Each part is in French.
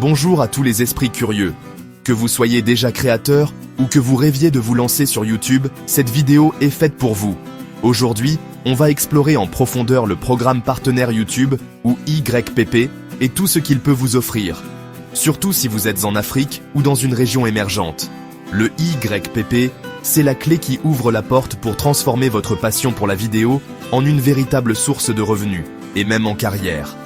Bonjour à tous les esprits curieux. Que vous soyez déjà créateur ou que vous rêviez de vous lancer sur YouTube, cette vidéo est faite pour vous. Aujourd'hui, on va explorer en profondeur le programme partenaire YouTube ou YPP et tout ce qu'il peut vous offrir. Surtout si vous êtes en Afrique ou dans une région émergente. Le YPP, c'est la clé qui ouvre la porte pour transformer votre passion pour la vidéo en une véritable source de revenus, et même en carrière.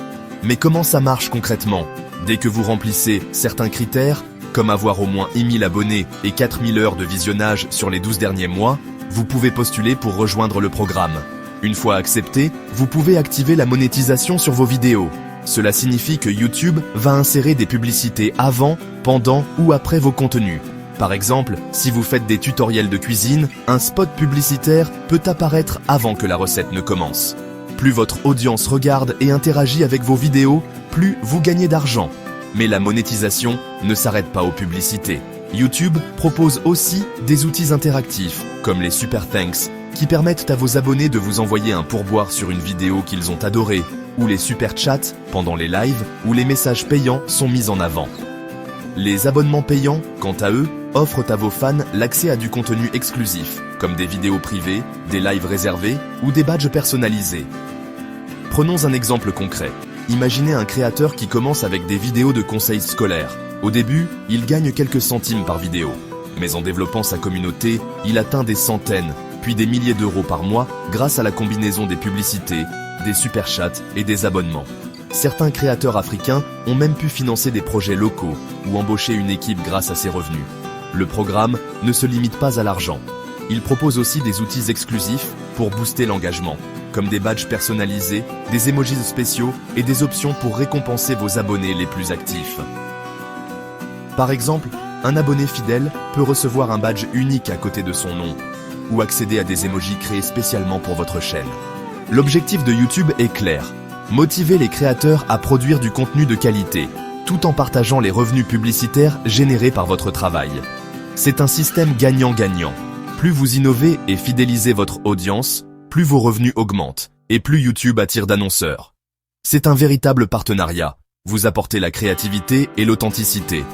Mais comment ça marche concrètement ? Dès que vous remplissez certains critères, comme avoir au moins 10 000 abonnés et 4 000 heures de visionnage sur les 12 derniers mois, vous pouvez postuler pour rejoindre le programme. Une fois accepté, vous pouvez activer la monétisation sur vos vidéos. Cela signifie que YouTube va insérer des publicités avant, pendant ou après vos contenus. Par exemple, si vous faites des tutoriels de cuisine, un spot publicitaire peut apparaître avant que la recette ne commence. Plus votre audience regarde et interagit avec vos vidéos, plus vous gagnez d'argent. Mais la monétisation ne s'arrête pas aux publicités. YouTube propose aussi des outils interactifs, comme les Super Thanks, qui permettent à vos abonnés de vous envoyer un pourboire sur une vidéo qu'ils ont adorée, ou les Super Chats pendant les lives où les messages payants sont mis en avant. Les abonnements payants, quant à eux, offrent à vos fans l'accès à du contenu exclusif, comme des vidéos privées, des lives réservés ou des badges personnalisés. Prenons un exemple concret. Imaginez un créateur qui commence avec des vidéos de conseils scolaires. Au début, il gagne quelques centimes par vidéo. Mais en développant sa communauté, il atteint des centaines, puis des milliers d'euros par mois grâce à la combinaison des publicités, des super chats et des abonnements. Certains créateurs africains ont même pu financer des projets locaux ou embaucher une équipe grâce à ces revenus. Le programme ne se limite pas à l'argent. Il propose aussi des outils exclusifs pour booster l'engagement, comme des badges personnalisés, des emojis spéciaux et des options pour récompenser vos abonnés les plus actifs. Par exemple, un abonné fidèle peut recevoir un badge unique à côté de son nom, ou accéder à des emojis créés spécialement pour votre chaîne. L'objectif de YouTube est clair. Motiver les créateurs à produire du contenu de qualité, tout en partageant les revenus publicitaires générés par votre travail. C'est un système gagnant-gagnant. Plus vous innovez et fidélisez votre audience, plus vos revenus augmentent, et plus YouTube attire d'annonceurs. C'est un véritable partenariat. Vous apportez la créativité et l'authenticité.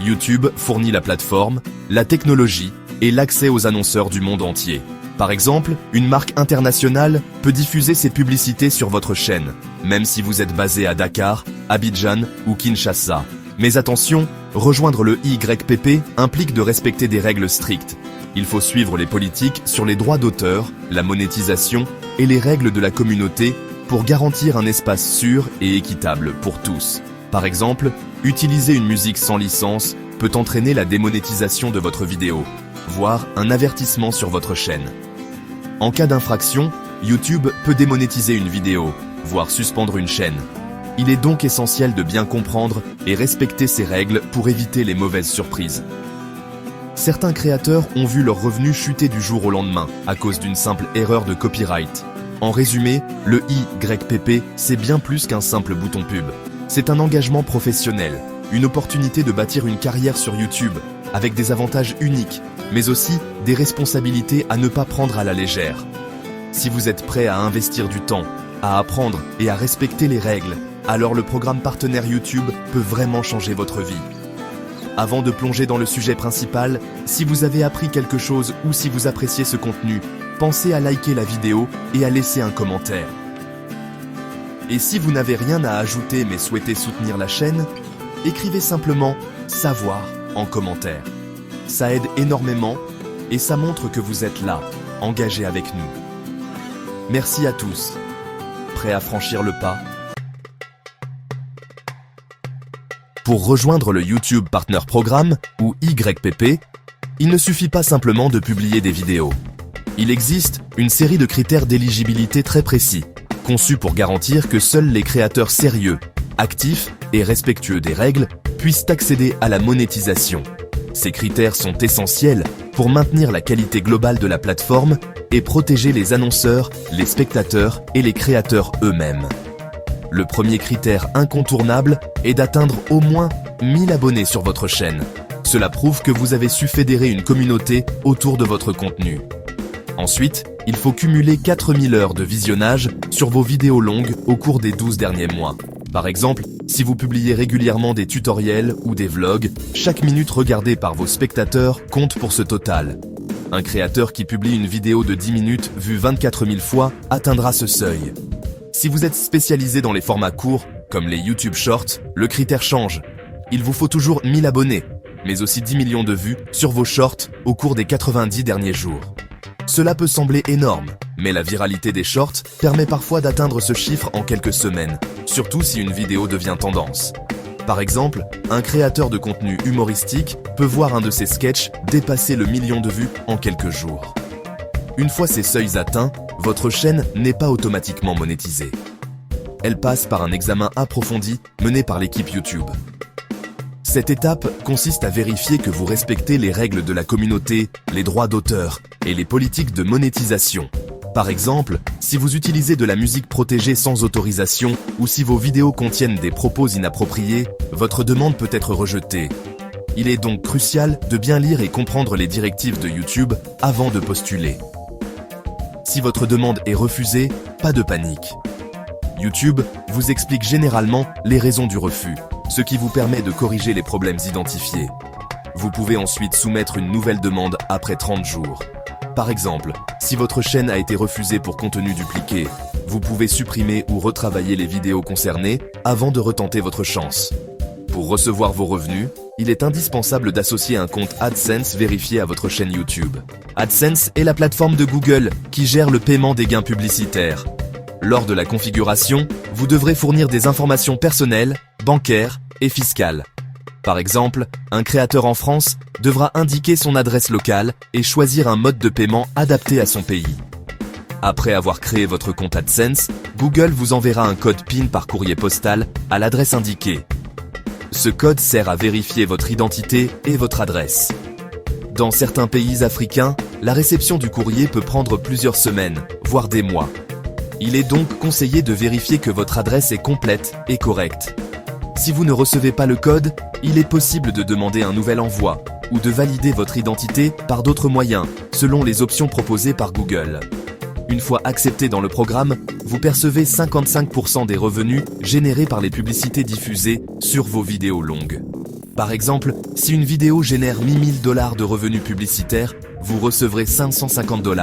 YouTube fournit la plateforme, la technologie et l'accès aux annonceurs du monde entier. Par exemple, une marque internationale peut diffuser ses publicités sur votre chaîne, même si vous êtes basé à Dakar, Abidjan ou Kinshasa. Mais attention, rejoindre le YPP implique de respecter des règles strictes. Il faut suivre les politiques sur les droits d'auteur, la monétisation et les règles de la communauté pour garantir un espace sûr et équitable pour tous. Par exemple, utiliser une musique sans licence peut entraîner la démonétisation de votre vidéo, voire un avertissement sur votre chaîne. En cas d'infraction, YouTube peut démonétiser une vidéo, voire suspendre une chaîne. Il est donc essentiel de bien comprendre et respecter ces règles pour éviter les mauvaises surprises. Certains créateurs ont vu leurs revenus chuter du jour au lendemain à cause d'une simple erreur de copyright. En résumé, le YPP, c'est bien plus qu'un simple bouton pub. C'est un engagement professionnel, une opportunité de bâtir une carrière sur YouTube, avec des avantages uniques, mais aussi des responsabilités à ne pas prendre à la légère. Si vous êtes prêt à investir du temps, à apprendre et à respecter les règles, alors le programme partenaire YouTube peut vraiment changer votre vie. Avant de plonger dans le sujet principal, si vous avez appris quelque chose ou si vous appréciez ce contenu, pensez à liker la vidéo et à laisser un commentaire. Et si vous n'avez rien à ajouter mais souhaitez soutenir la chaîne, écrivez simplement « savoir » en commentaire. Ça aide énormément et ça montre que vous êtes là, engagé avec nous. Merci à tous. Prêts à franchir le pas ? Pour rejoindre le YouTube Partner Programme, ou YPP, il ne suffit pas simplement de publier des vidéos. Il existe une série de critères d'éligibilité très précis, conçus pour garantir que seuls les créateurs sérieux, actifs et respectueux des règles puissent accéder à la monétisation. Ces critères sont essentiels pour maintenir la qualité globale de la plateforme et protéger les annonceurs, les spectateurs et les créateurs eux-mêmes. Le premier critère incontournable est d'atteindre au moins 1000 abonnés sur votre chaîne. Cela prouve que vous avez su fédérer une communauté autour de votre contenu. Ensuite, il faut cumuler 4000 heures de visionnage sur vos vidéos longues au cours des 12 derniers mois. Par exemple, si vous publiez régulièrement des tutoriels ou des vlogs, chaque minute regardée par vos spectateurs compte pour ce total. Un créateur qui publie une vidéo de 10 minutes vue 24 000 fois atteindra ce seuil. Si vous êtes spécialisé dans les formats courts, comme les YouTube Shorts, le critère change. Il vous faut toujours 1000 abonnés, mais aussi 10 millions de vues sur vos shorts au cours des 90 derniers jours. Cela peut sembler énorme, mais la viralité des shorts permet parfois d'atteindre ce chiffre en quelques semaines, surtout si une vidéo devient tendance. Par exemple, un créateur de contenu humoristique peut voir un de ses sketchs dépasser le million de vues en quelques jours. Une fois ces seuils atteints, votre chaîne n'est pas automatiquement monétisée. Elle passe par un examen approfondi mené par l'équipe YouTube. Cette étape consiste à vérifier que vous respectez les règles de la communauté, les droits d'auteur et les politiques de monétisation. Par exemple, si vous utilisez de la musique protégée sans autorisation ou si vos vidéos contiennent des propos inappropriés, votre demande peut être rejetée. Il est donc crucial de bien lire et comprendre les directives de YouTube avant de postuler. Si votre demande est refusée, pas de panique. YouTube vous explique généralement les raisons du refus, ce qui vous permet de corriger les problèmes identifiés. Vous pouvez ensuite soumettre une nouvelle demande après 30 jours. Par exemple, si votre chaîne a été refusée pour contenu dupliqué, vous pouvez supprimer ou retravailler les vidéos concernées avant de retenter votre chance. Pour recevoir vos revenus, il est indispensable d'associer un compte AdSense vérifié à votre chaîne YouTube. AdSense est la plateforme de Google qui gère le paiement des gains publicitaires. Lors de la configuration, vous devrez fournir des informations personnelles, bancaires et fiscales. Par exemple, un créateur en France devra indiquer son adresse locale et choisir un mode de paiement adapté à son pays. Après avoir créé votre compte AdSense, Google vous enverra un code PIN par courrier postal à l'adresse indiquée. Ce code sert à vérifier votre identité et votre adresse. Dans certains pays africains, la réception du courrier peut prendre plusieurs semaines, voire des mois. Il est donc conseillé de vérifier que votre adresse est complète et correcte. Si vous ne recevez pas le code, il est possible de demander un nouvel envoi ou de valider votre identité par d'autres moyens, selon les options proposées par Google. Une fois accepté dans le programme, vous percevez 55% des revenus générés par les publicités diffusées sur vos vidéos longues. Par exemple, si une vidéo génère 1000 $ de revenus publicitaires, vous recevrez 550 $,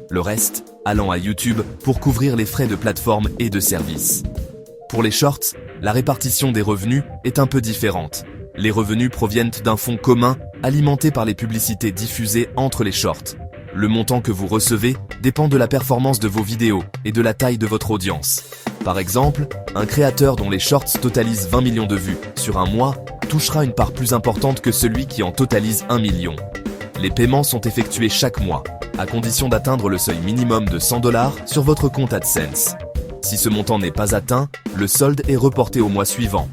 le reste allant à YouTube pour couvrir les frais de plateforme et de service. Pour les shorts, la répartition des revenus est un peu différente. Les revenus proviennent d'un fonds commun alimenté par les publicités diffusées entre les shorts. Le montant que vous recevez dépend de la performance de vos vidéos et de la taille de votre audience. Par exemple, un créateur dont les shorts totalisent 20 millions de vues sur un mois touchera une part plus importante que celui qui en totalise 1 million. Les paiements sont effectués chaque mois, à condition d'atteindre le seuil minimum de 100 $ sur votre compte AdSense. Si ce montant n'est pas atteint, le solde est reporté au mois suivant.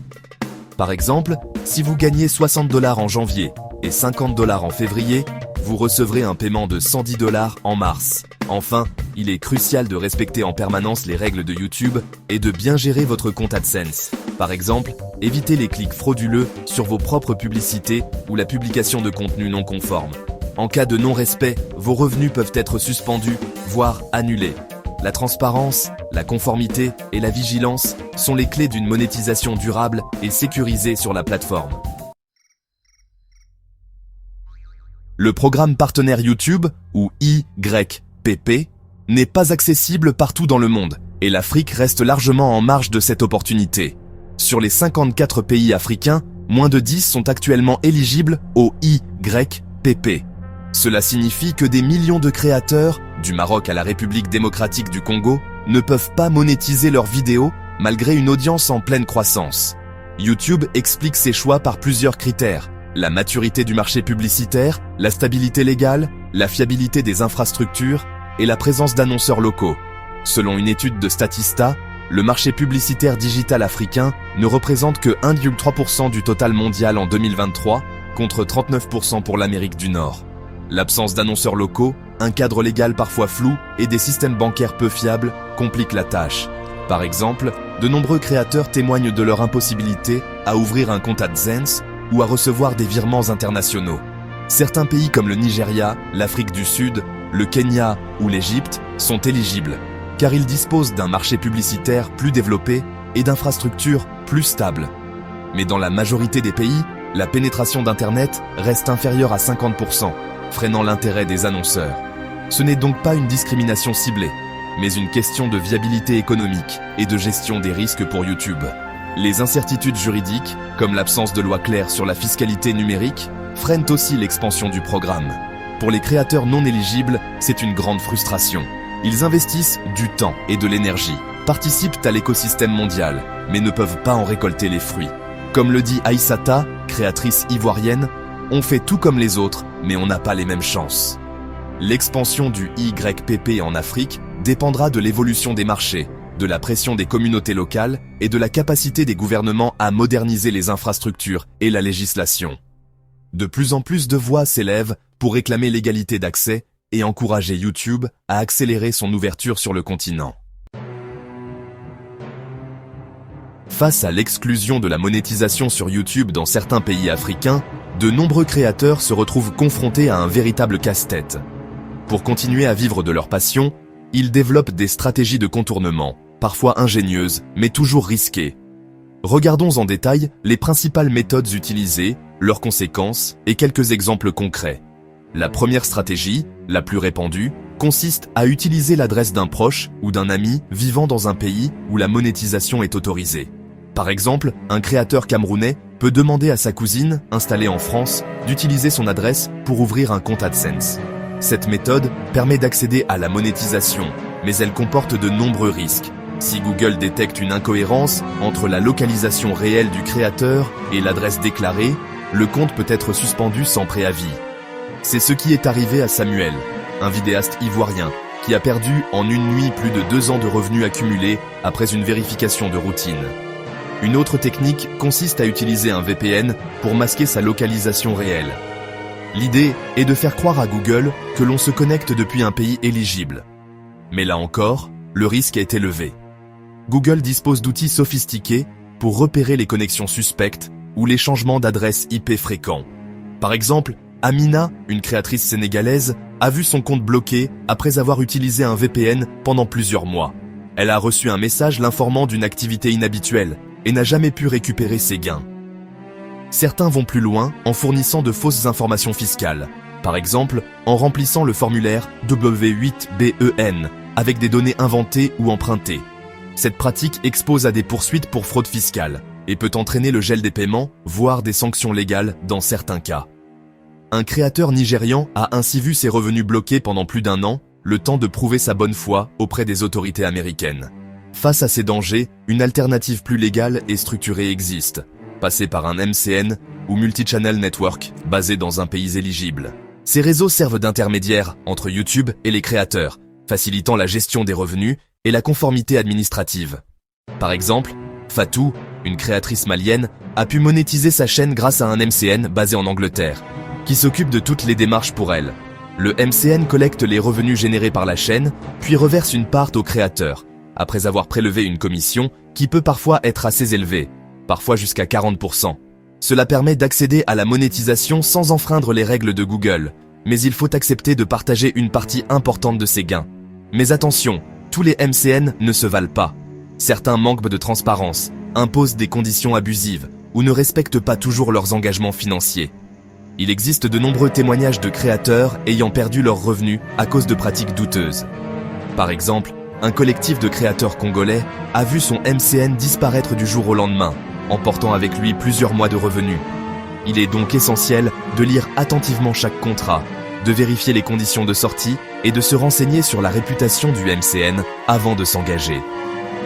Par exemple, si vous gagnez 60 $ en janvier et 50 $ en février, vous recevrez un paiement de 110 $ en mars. Enfin, il est crucial de respecter en permanence les règles de YouTube et de bien gérer votre compte AdSense. Par exemple, évitez les clics frauduleux sur vos propres publicités ou la publication de contenu non conforme. En cas de non-respect, vos revenus peuvent être suspendus, voire annulés. La transparence, la conformité et la vigilance sont les clés d'une monétisation durable et sécurisée sur la plateforme. Le programme partenaire YouTube, ou YPP, n'est pas accessible partout dans le monde, et l'Afrique reste largement en marge de cette opportunité. Sur les 54 pays africains, moins de 10 sont actuellement éligibles au YPP. Cela signifie que des millions de créateurs, du Maroc à la République démocratique du Congo, ne peuvent pas monétiser leurs vidéos malgré une audience en pleine croissance. YouTube explique ses choix par plusieurs critères: la maturité du marché publicitaire, la stabilité légale, la fiabilité des infrastructures et la présence d'annonceurs locaux. Selon une étude de Statista, le marché publicitaire digital africain ne représente que 1,3% du total mondial en 2023, contre 39% pour l'Amérique du Nord. L'absence d'annonceurs locaux, un cadre légal parfois flou et des systèmes bancaires peu fiables compliquent la tâche. Par exemple, de nombreux créateurs témoignent de leur impossibilité à ouvrir un compte AdSense ou à recevoir des virements internationaux. Certains pays comme le Nigeria, l'Afrique du Sud, le Kenya ou l'Égypte sont éligibles, car ils disposent d'un marché publicitaire plus développé et d'infrastructures plus stable. Mais dans la majorité des pays, la pénétration d'Internet reste inférieure à 50%, freinant l'intérêt des annonceurs. Ce n'est donc pas une discrimination ciblée, mais une question de viabilité économique et de gestion des risques pour YouTube. Les incertitudes juridiques, comme l'absence de loi claire sur la fiscalité numérique, freinent aussi l'expansion du programme. Pour les créateurs non éligibles, c'est une grande frustration. Ils investissent du temps et de l'énergie, participent à l'écosystème mondial, mais ne peuvent pas en récolter les fruits. Comme le dit Aïssata, créatrice ivoirienne, on fait tout comme les autres, mais on n'a pas les mêmes chances. L'expansion du YPP en Afrique dépendra de l'évolution des marchés, de la pression des communautés locales et de la capacité des gouvernements à moderniser les infrastructures et la législation. De plus en plus de voix s'élèvent pour réclamer l'égalité d'accès et encourager YouTube à accélérer son ouverture sur le continent. Face à l'exclusion de la monétisation sur YouTube dans certains pays africains, de nombreux créateurs se retrouvent confrontés à un véritable casse-tête. Pour continuer à vivre de leur passion, ils développent des stratégies de contournement, parfois ingénieuses, mais toujours risquées. Regardons en détail les principales méthodes utilisées, leurs conséquences et quelques exemples concrets. La première stratégie, la plus répandue, consiste à utiliser l'adresse d'un proche ou d'un ami vivant dans un pays où la monétisation est autorisée. Par exemple, un créateur camerounais peut demander à sa cousine, installée en France, d'utiliser son adresse pour ouvrir un compte AdSense. Cette méthode permet d'accéder à la monétisation, mais elle comporte de nombreux risques. Si Google détecte une incohérence entre la localisation réelle du créateur et l'adresse déclarée, le compte peut être suspendu sans préavis. C'est ce qui est arrivé à Samuel, un vidéaste ivoirien, qui a perdu en une nuit plus de 2 ans de revenus accumulés après une vérification de routine. Une autre technique consiste à utiliser un VPN pour masquer sa localisation réelle. L'idée est de faire croire à Google que l'on se connecte depuis un pays éligible. Mais là encore, le risque est élevé. Google dispose d'outils sophistiqués pour repérer les connexions suspectes ou les changements d'adresse IP fréquents. Par exemple, Amina, une créatrice sénégalaise, a vu son compte bloqué après avoir utilisé un VPN pendant plusieurs mois. Elle a reçu un message l'informant d'une activité inhabituelle et n'a jamais pu récupérer ses gains. Certains vont plus loin en fournissant de fausses informations fiscales, par exemple en remplissant le formulaire W8BEN avec des données inventées ou empruntées. Cette pratique expose à des poursuites pour fraude fiscale et peut entraîner le gel des paiements, voire des sanctions légales dans certains cas. Un créateur nigérian a ainsi vu ses revenus bloqués pendant plus d'1 an, le temps de prouver sa bonne foi auprès des autorités américaines. Face à ces dangers, une alternative plus légale et structurée existe, passer par un MCN ou Multichannel Network basé dans un pays éligible. Ces réseaux servent d'intermédiaires entre YouTube et les créateurs, facilitant la gestion des revenus et la conformité administrative. Par exemple, Fatou, une créatrice malienne, a pu monétiser sa chaîne grâce à un MCN basé en Angleterre, qui s'occupe de toutes les démarches pour elle. Le MCN collecte les revenus générés par la chaîne, puis reverse une part au créateur, après avoir prélevé une commission qui peut parfois être assez élevée, parfois jusqu'à 40%. Cela permet d'accéder à la monétisation sans enfreindre les règles de Google, mais il faut accepter de partager une partie importante de ses gains. Mais attention, tous les MCN ne se valent pas. Certains manquent de transparence, imposent des conditions abusives ou ne respectent pas toujours leurs engagements financiers. Il existe de nombreux témoignages de créateurs ayant perdu leurs revenus à cause de pratiques douteuses. Par exemple, un collectif de créateurs congolais a vu son MCN disparaître du jour au lendemain, emportant avec lui plusieurs mois de revenus. Il est donc essentiel de lire attentivement chaque contrat, de vérifier les conditions de sortie et de se renseigner sur la réputation du MCN avant de s'engager.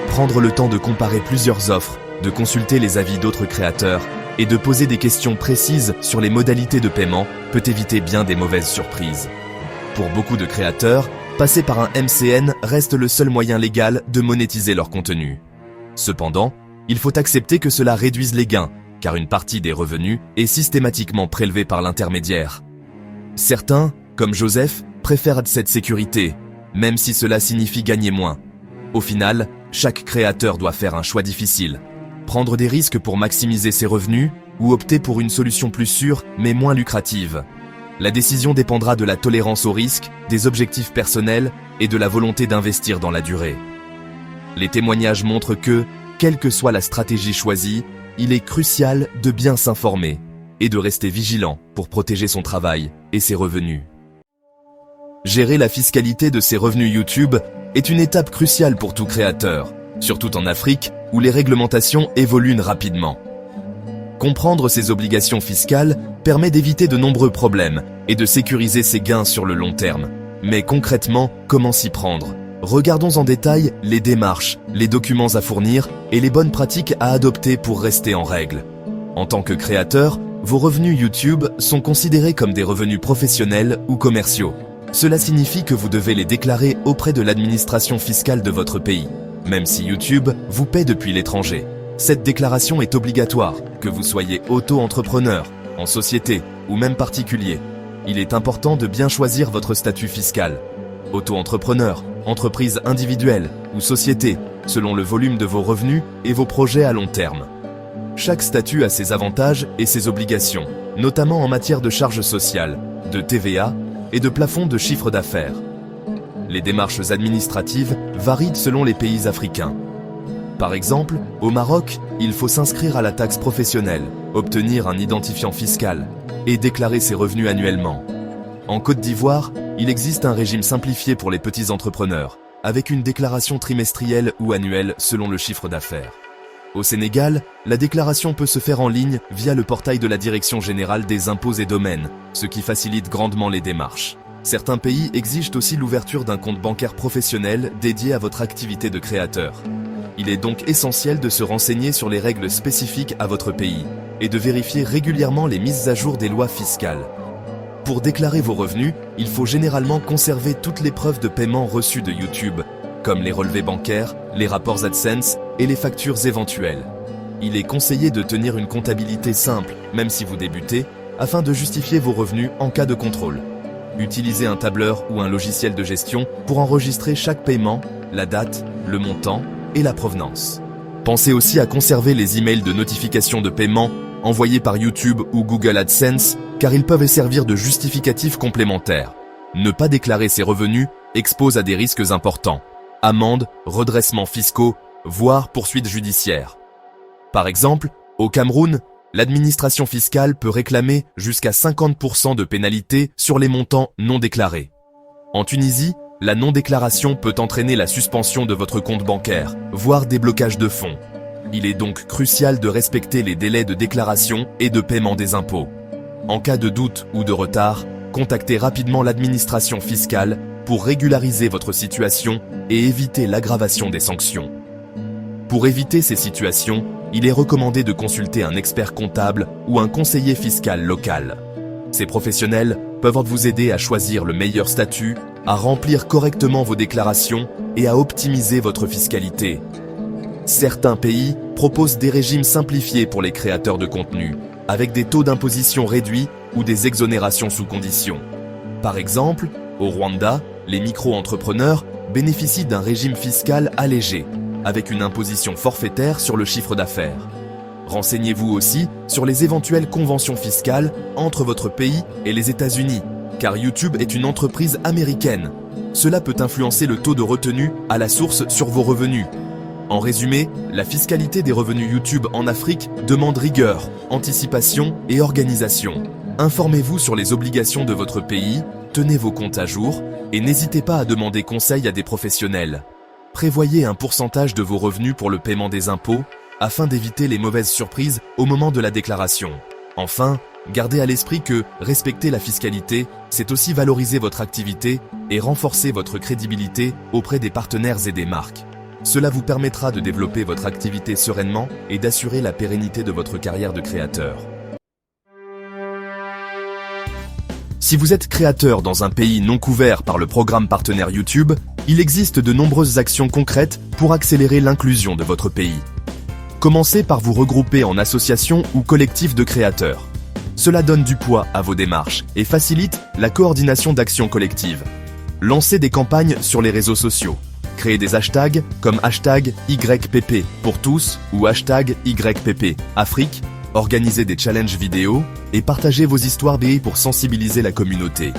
Prendre le temps de comparer plusieurs offres, de consulter les avis d'autres créateurs et de poser des questions précises sur les modalités de paiement peut éviter bien des mauvaises surprises. Pour beaucoup de créateurs, passer par un MCN reste le seul moyen légal de monétiser leur contenu. Cependant, il faut accepter que cela réduise les gains, car une partie des revenus est systématiquement prélevée par l'intermédiaire. Certains, comme Joseph, préfèrent cette sécurité, même si cela signifie gagner moins. Au final, chaque créateur doit faire un choix difficile. Prendre des risques pour maximiser ses revenus ou opter pour une solution plus sûre mais moins lucrative. La décision dépendra de la tolérance au risque, des objectifs personnels et de la volonté d'investir dans la durée. Les témoignages montrent que, Quelle que soit la stratégie choisie, il est crucial de bien s'informer et de rester vigilant pour protéger son travail et ses revenus. Gérer la fiscalité de ses revenus YouTube est une étape cruciale pour tout créateur, surtout en Afrique où les réglementations évoluent rapidement. Comprendre ses obligations fiscales permet d'éviter de nombreux problèmes et de sécuriser ses gains sur le long terme. Mais concrètement, comment s'y prendre ? Regardons en détail les démarches, les documents à fournir et les bonnes pratiques à adopter pour rester en règle. En tant que créateur, vos revenus YouTube sont considérés comme des revenus professionnels ou commerciaux. Cela signifie que vous devez les déclarer auprès de l'administration fiscale de votre pays, même si YouTube vous paie depuis l'étranger. Cette déclaration est obligatoire, que vous soyez auto-entrepreneur, en société ou même particulier. Il est important de bien choisir votre statut fiscal. Auto-entrepreneur, entreprise individuelle ou société, selon le volume de vos revenus et vos projets à long terme. Chaque statut a ses avantages et ses obligations, notamment en matière de charges sociales, de TVA et de plafond de chiffre d'affaires. Les démarches administratives varient selon les pays africains. Par exemple, au Maroc, il faut s'inscrire à la taxe professionnelle, obtenir un identifiant fiscal et déclarer ses revenus annuellement. En Côte d'Ivoire, il existe un régime simplifié pour les petits entrepreneurs, avec une déclaration trimestrielle ou annuelle selon le chiffre d'affaires. Au Sénégal, la déclaration peut se faire en ligne via le portail de la Direction générale des impôts et domaines, ce qui facilite grandement les démarches. Certains pays exigent aussi l'ouverture d'un compte bancaire professionnel dédié à votre activité de créateur. Il est donc essentiel de se renseigner sur les règles spécifiques à votre pays et de vérifier régulièrement les mises à jour des lois fiscales. Pour déclarer vos revenus, il faut généralement conserver toutes les preuves de paiement reçues de YouTube, comme les relevés bancaires, les rapports AdSense et les factures éventuelles. Il est conseillé de tenir une comptabilité simple, même si vous débutez, afin de justifier vos revenus en cas de contrôle. Utilisez un tableur ou un logiciel de gestion pour enregistrer chaque paiement, la date, le montant et la provenance. Pensez aussi à conserver les emails de notification de paiement envoyés par YouTube ou Google AdSense, car ils peuvent servir de justificatifs complémentaires. Ne pas déclarer ses revenus expose à des risques importants. Amendes, redressements fiscaux, voire poursuites judiciaires. Par exemple, au Cameroun, l'administration fiscale peut réclamer jusqu'à 50% de pénalité sur les montants non déclarés. En Tunisie, la non-déclaration peut entraîner la suspension de votre compte bancaire, voire des blocages de fonds. Il est donc crucial de respecter les délais de déclaration et de paiement des impôts. En cas de doute ou de retard, contactez rapidement l'administration fiscale pour régulariser votre situation et éviter l'aggravation des sanctions. Pour éviter ces situations, il est recommandé de consulter un expert comptable ou un conseiller fiscal local. Ces professionnels peuvent vous aider à choisir le meilleur statut, à remplir correctement vos déclarations et à optimiser votre fiscalité. Certains pays proposent des régimes simplifiés pour les créateurs de contenu, avec des taux d'imposition réduits ou des exonérations sous conditions. Par exemple, au Rwanda, les micro-entrepreneurs bénéficient d'un régime fiscal allégé, avec une imposition forfaitaire sur le chiffre d'affaires. Renseignez-vous aussi sur les éventuelles conventions fiscales entre votre pays et les États-Unis, car YouTube est une entreprise américaine. Cela peut influencer le taux de retenue à la source sur vos revenus. En résumé, la fiscalité des revenus YouTube en Afrique demande rigueur, anticipation et organisation. Informez-vous sur les obligations de votre pays, tenez vos comptes à jour et n'hésitez pas à demander conseil à des professionnels. Prévoyez un pourcentage de vos revenus pour le paiement des impôts afin d'éviter les mauvaises surprises au moment de la déclaration. Enfin, gardez à l'esprit que respecter la fiscalité, c'est aussi valoriser votre activité et renforcer votre crédibilité auprès des partenaires et des marques. Cela vous permettra de développer votre activité sereinement et d'assurer la pérennité de votre carrière de créateur. Si vous êtes créateur dans un pays non couvert par le programme partenaire YouTube, il existe de nombreuses actions concrètes pour accélérer l'inclusion de votre pays. Commencez par vous regrouper en associations ou collectifs de créateurs. Cela donne du poids à vos démarches et facilite la coordination d'actions collectives. Lancez des campagnes sur les réseaux sociaux. Créez des hashtags comme hashtag YPP pour tous ou hashtag YPP Afrique. Organisez des challenges vidéo et partagez vos histoires BI pour sensibiliser la communauté.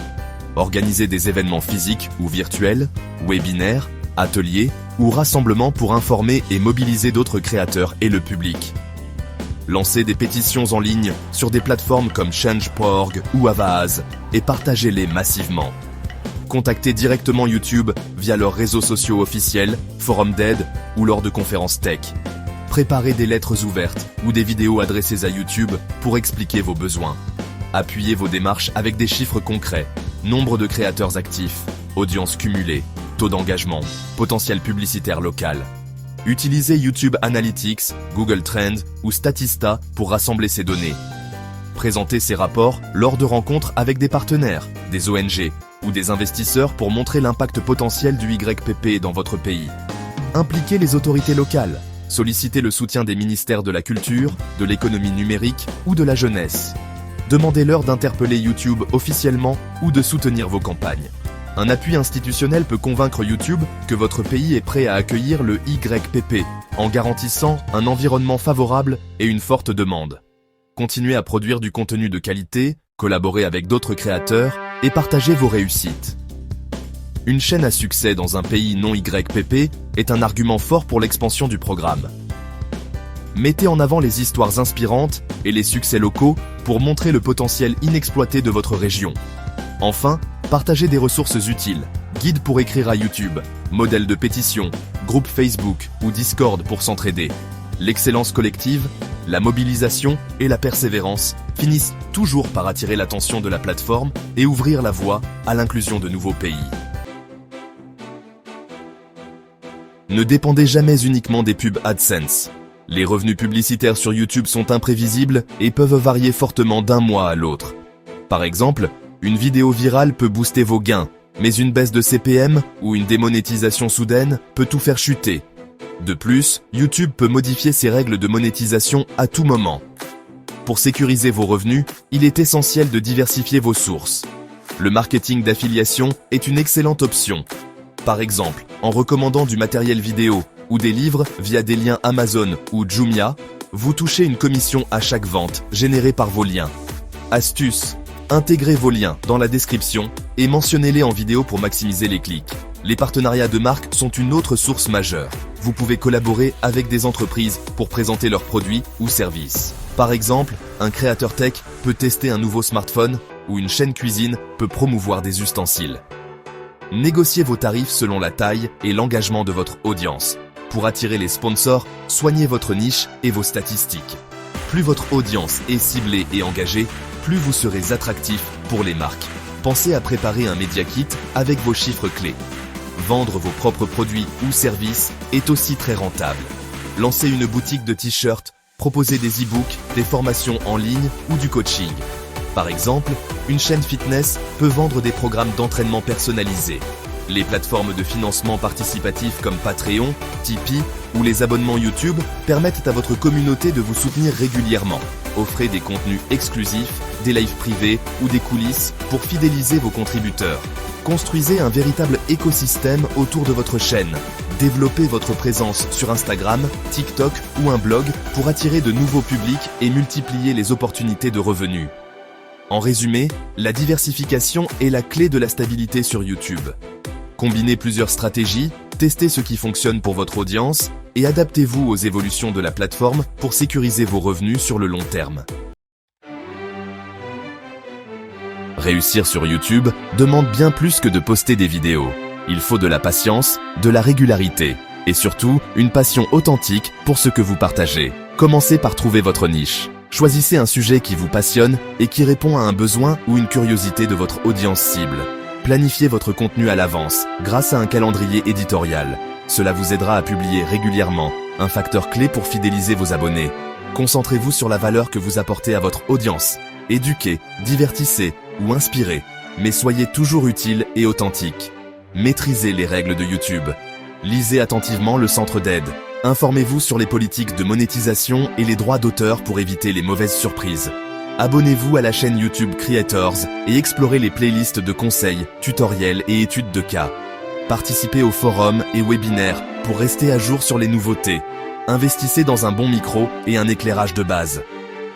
Organisez des événements physiques ou virtuels, webinaires, ateliers ou rassemblement pour informer et mobiliser d'autres créateurs et le public. Lancez des pétitions en ligne sur des plateformes comme Change.org ou Avaaz et partagez-les massivement. Contactez directement YouTube via leurs réseaux sociaux officiels, forums d'aide ou lors de conférences tech. Préparez des lettres ouvertes ou des vidéos adressées à YouTube pour expliquer vos besoins. Appuyez vos démarches avec des chiffres concrets, nombre de créateurs actifs, audience cumulée, taux d'engagement, potentiel publicitaire local. Utilisez YouTube Analytics, Google Trends ou Statista pour rassembler ces données. Présentez ces rapports lors de rencontres avec des partenaires, des ONG ou des investisseurs pour montrer l'impact potentiel du YPP dans votre pays. Impliquez les autorités locales. Sollicitez le soutien des ministères de la Culture, de l'économie numérique ou de la jeunesse. Demandez-leur d'interpeller YouTube officiellement ou de soutenir vos campagnes. Un appui institutionnel peut convaincre YouTube que votre pays est prêt à accueillir le YPP en garantissant un environnement favorable et une forte demande. Continuez à produire du contenu de qualité, collaborez avec d'autres créateurs et partagez vos réussites. Une chaîne à succès dans un pays non YPP est un argument fort pour l'expansion du programme. Mettez en avant les histoires inspirantes et les succès locaux pour montrer le potentiel inexploité de votre région. Enfin, partagez des ressources utiles, guides pour écrire à YouTube, modèles de pétition, groupes Facebook ou Discord pour s'entraider. L'excellence collective, la mobilisation et la persévérance finissent toujours par attirer l'attention de la plateforme et ouvrir la voie à l'inclusion de nouveaux pays. Ne dépendez jamais uniquement des pubs AdSense. Les revenus publicitaires sur YouTube sont imprévisibles et peuvent varier fortement d'un mois à l'autre. Par exemple, une vidéo virale peut booster vos gains, mais une baisse de CPM ou une démonétisation soudaine peut tout faire chuter. De plus, YouTube peut modifier ses règles de monétisation à tout moment. Pour sécuriser vos revenus, il est essentiel de diversifier vos sources. Le marketing d'affiliation est une excellente option. Par exemple, en recommandant du matériel vidéo ou des livres via des liens Amazon ou Jumia, vous touchez une commission à chaque vente générée par vos liens. Astuce: intégrez vos liens dans la description et mentionnez-les en vidéo pour maximiser les clics. Les partenariats de marque sont une autre source majeure. Vous pouvez collaborer avec des entreprises pour présenter leurs produits ou services. Par exemple, un créateur tech peut tester un nouveau smartphone ou une chaîne cuisine peut promouvoir des ustensiles. Négociez vos tarifs selon la taille et l'engagement de votre audience. Pour attirer les sponsors, soignez votre niche et vos statistiques. Plus votre audience est ciblée et engagée, plus vous serez attractif pour les marques. Pensez à préparer un Media Kit avec vos chiffres clés. Vendre vos propres produits ou services est aussi très rentable. Lancez une boutique de t-shirts, proposez des e-books, des formations en ligne ou du coaching. Par exemple, une chaîne fitness peut vendre des programmes d'entraînement personnalisés. Les plateformes de financement participatif comme Patreon, Tipeee ou les abonnements YouTube permettent à votre communauté de vous soutenir régulièrement. Offrez des contenus exclusifs, des lives privés ou des coulisses pour fidéliser vos contributeurs. Construisez un véritable écosystème autour de votre chaîne. Développez votre présence sur Instagram, TikTok ou un blog pour attirer de nouveaux publics et multiplier les opportunités de revenus. En résumé, la diversification est la clé de la stabilité sur YouTube. Combinez plusieurs stratégies, testez ce qui fonctionne pour votre audience et adaptez-vous aux évolutions de la plateforme pour sécuriser vos revenus sur le long terme. Réussir sur YouTube demande bien plus que de poster des vidéos. Il faut de la patience, de la régularité et surtout une passion authentique pour ce que vous partagez. Commencez par trouver votre niche. Choisissez un sujet qui vous passionne et qui répond à un besoin ou une curiosité de votre audience cible. Planifiez votre contenu à l'avance grâce à un calendrier éditorial. Cela vous aidera à publier régulièrement, un facteur clé pour fidéliser vos abonnés. Concentrez-vous sur la valeur que vous apportez à votre audience. Éduquez, divertissez ou inspirez, mais soyez toujours utile et authentique. Maîtrisez les règles de YouTube. Lisez attentivement le centre d'aide. Informez-vous sur les politiques de monétisation et les droits d'auteur pour éviter les mauvaises surprises. Abonnez-vous à la chaîne YouTube Creators et explorez les playlists de conseils, tutoriels et études de cas. Participez aux forums et webinaires pour rester à jour sur les nouveautés. Investissez dans un bon micro et un éclairage de base.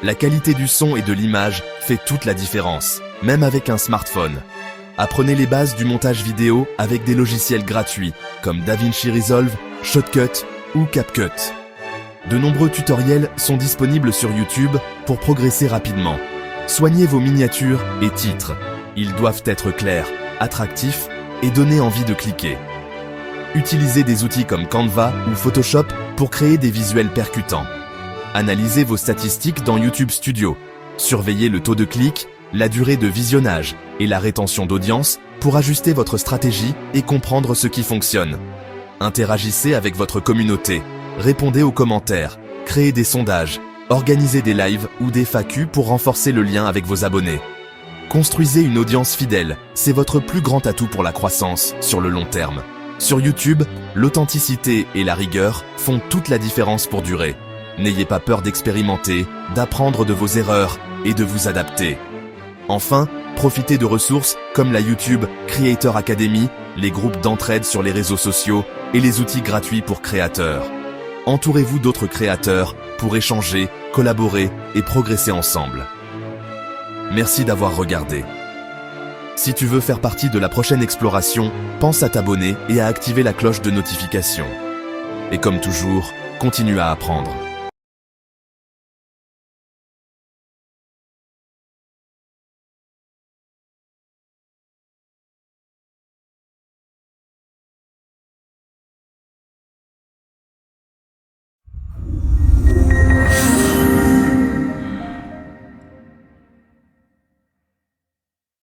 La qualité du son et de l'image fait toute la différence, même avec un smartphone. Apprenez les bases du montage vidéo avec des logiciels gratuits comme DaVinci Resolve Shotcut ou CapCut. De nombreux tutoriels sont disponibles sur YouTube pour progresser rapidement. Soignez vos miniatures et titres. Ils doivent être clairs, attractifs et donner envie de cliquer. Utilisez des outils comme Canva ou Photoshop pour créer des visuels percutants. Analysez vos statistiques dans YouTube Studio. Surveillez le taux de clic, la durée de visionnage et la rétention d'audience pour ajuster votre stratégie et comprendre ce qui fonctionne. Interagissez avec votre communauté, répondez aux commentaires, créez des sondages, organisez des lives ou des FAQ pour renforcer le lien avec vos abonnés. Construisez une audience fidèle, c'est votre plus grand atout pour la croissance sur le long terme. Sur YouTube, l'authenticité et la rigueur font toute la différence pour durer. N'ayez pas peur d'expérimenter, d'apprendre de vos erreurs et de vous adapter. Enfin, profitez de ressources comme la YouTube Creator Academy, les groupes d'entraide sur les réseaux sociaux et les outils gratuits pour créateurs. Entourez-vous d'autres créateurs pour échanger, collaborer et progresser ensemble. Merci d'avoir regardé. Si tu veux faire partie de la prochaine exploration, pense à t'abonner et à activer la cloche de notification. Et comme toujours, continue à apprendre.